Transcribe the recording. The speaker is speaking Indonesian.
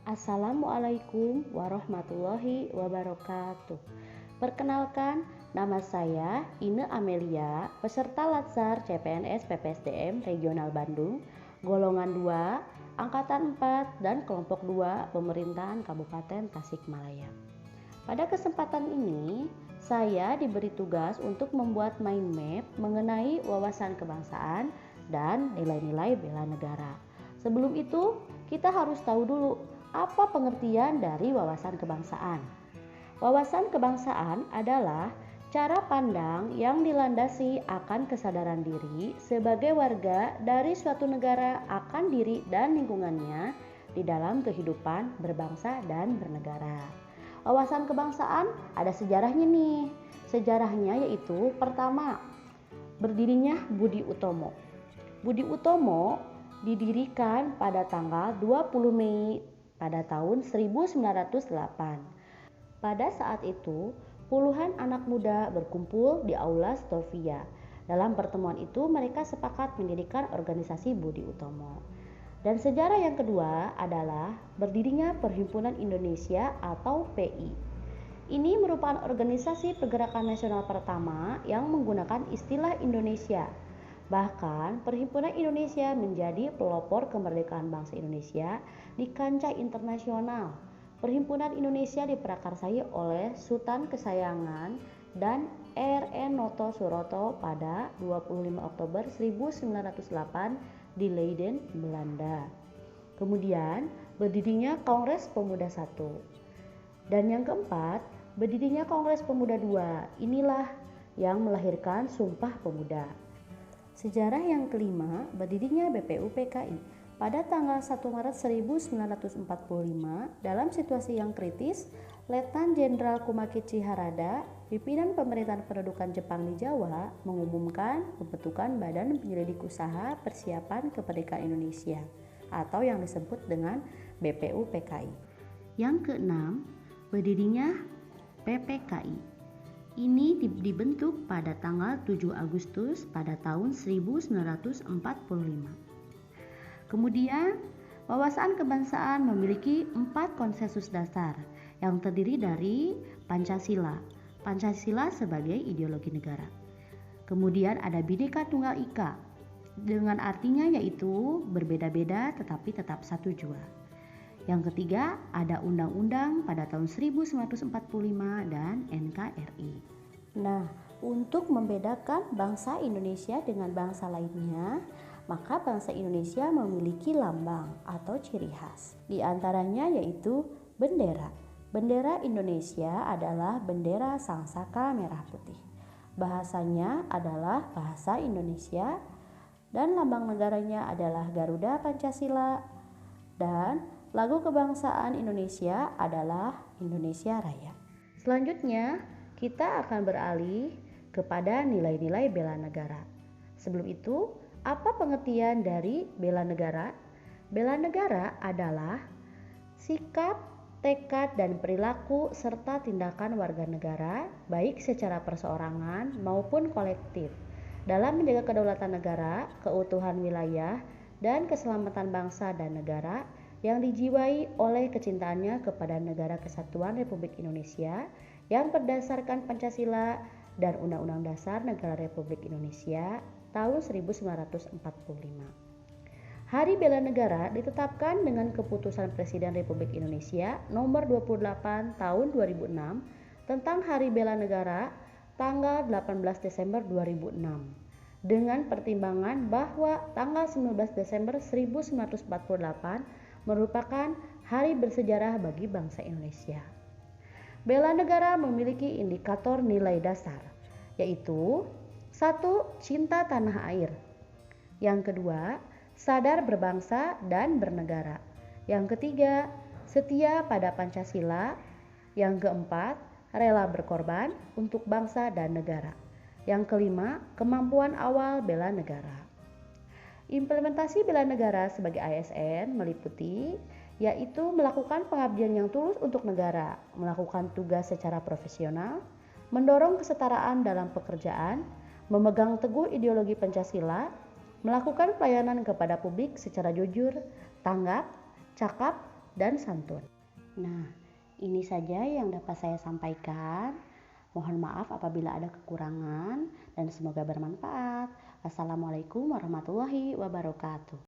Assalamualaikum warahmatullahi wabarakatuh. Perkenalkan, nama saya Ine Amelia, peserta Latsar CPNS PPSDM Regional Bandung, golongan 2, angkatan 4 dan kelompok 2 Pemerintahan Kabupaten Tasikmalaya. Pada kesempatan ini, saya diberi tugas untuk membuat mind map mengenai wawasan kebangsaan dan nilai-nilai bela negara. Sebelum itu, kita harus tahu dulu apa pengertian dari wawasan kebangsaan. Wawasan kebangsaan adalah cara pandang yang dilandasi akan kesadaran diri sebagai warga dari suatu negara akan diri dan lingkungannya di dalam kehidupan berbangsa dan bernegara. Wawasan kebangsaan ada sejarahnya nih. Sejarahnya yaitu pertama, berdirinya Budi Utomo. Budi Utomo didirikan pada tanggal 20 Mei pada tahun 1908. Pada saat itu, puluhan anak muda berkumpul di Aula Stovia. Dalam pertemuan itu, mereka sepakat mendirikan organisasi Budi Utomo. Dan sejarah yang kedua adalah berdirinya Perhimpunan Indonesia atau PI. Ini merupakan organisasi pergerakan nasional pertama yang menggunakan istilah Indonesia. Bahkan, Perhimpunan Indonesia menjadi pelopor kemerdekaan bangsa Indonesia di kancah internasional. Perhimpunan Indonesia diprakarsai oleh Sultan Kesayangan dan R.E. Noto Suroto pada 25 Oktober 1908 di Leiden, Belanda. Kemudian, berdirinya Kongres Pemuda I. Dan yang keempat, berdirinya Kongres Pemuda II. Inilah yang melahirkan Sumpah Pemuda. Sejarah yang kelima, berdirinya BPUPKI pada tanggal 1 Maret 1945 dalam situasi yang kritis. Letnan Jenderal Kumakichi Harada, pimpinan pemerintahan pendudukan Jepang di Jawa, mengumumkan pembentukan Badan Penyelidik Usaha Persiapan Kemerdekaan Indonesia atau yang disebut dengan BPUPKI. Yang keenam, berdirinya PPKI. Ini dibentuk pada tanggal 7 Agustus pada tahun 1945. Kemudian, wawasan kebangsaan memiliki 4 konsensus dasar yang terdiri dari Pancasila. Pancasila sebagai ideologi negara. Kemudian ada Bhinneka Tunggal Ika, dengan artinya yaitu berbeda-beda tetapi tetap satu jua. Yang ketiga, ada undang-undang pada tahun 1945 dan NKRI. Nah, untuk membedakan bangsa Indonesia dengan bangsa lainnya, maka bangsa Indonesia memiliki lambang atau ciri khas. Di antaranya yaitu bendera. Bendera Indonesia adalah bendera sangsaka merah putih. Bahasanya adalah bahasa Indonesia dan lambang negaranya adalah Garuda Pancasila, dan lagu kebangsaan Indonesia adalah Indonesia Raya. Selanjutnya, kita akan beralih kepada nilai-nilai bela negara. Sebelum itu, apa pengertian dari bela negara? Bela negara adalah sikap, tekad, dan perilaku serta tindakan warga negara, baik secara perseorangan maupun kolektif, dalam menjaga kedaulatan negara, keutuhan wilayah, dan keselamatan bangsa dan negara, yang dijiwai oleh kecintaannya kepada Negara Kesatuan Republik Indonesia yang berdasarkan Pancasila dan Undang-Undang Dasar Negara Republik Indonesia tahun 1945. Hari Bela Negara ditetapkan dengan keputusan Presiden Republik Indonesia nomor 28 tahun 2006 tentang Hari Bela Negara tanggal 18 Desember 2006 dengan pertimbangan bahwa tanggal 19 Desember 1948 merupakan hari bersejarah bagi bangsa Indonesia. Bela negara memiliki indikator nilai dasar, yaitu 1. Cinta tanah air. Yang kedua, sadar berbangsa dan bernegara. Yang ketiga, setia pada Pancasila. Yang keempat, rela berkorban untuk bangsa dan negara. Yang kelima, kemampuan awal bela negara. Implementasi bela negara sebagai ASN meliputi yaitu melakukan pengabdian yang tulus untuk negara, melakukan tugas secara profesional, mendorong kesetaraan dalam pekerjaan, memegang teguh ideologi Pancasila, melakukan pelayanan kepada publik secara jujur, tanggap, cakap, dan santun. Nah, ini saja yang dapat saya sampaikan. Mohon maaf apabila ada kekurangan dan semoga bermanfaat. Assalamualaikum warahmatullahi wabarakatuh.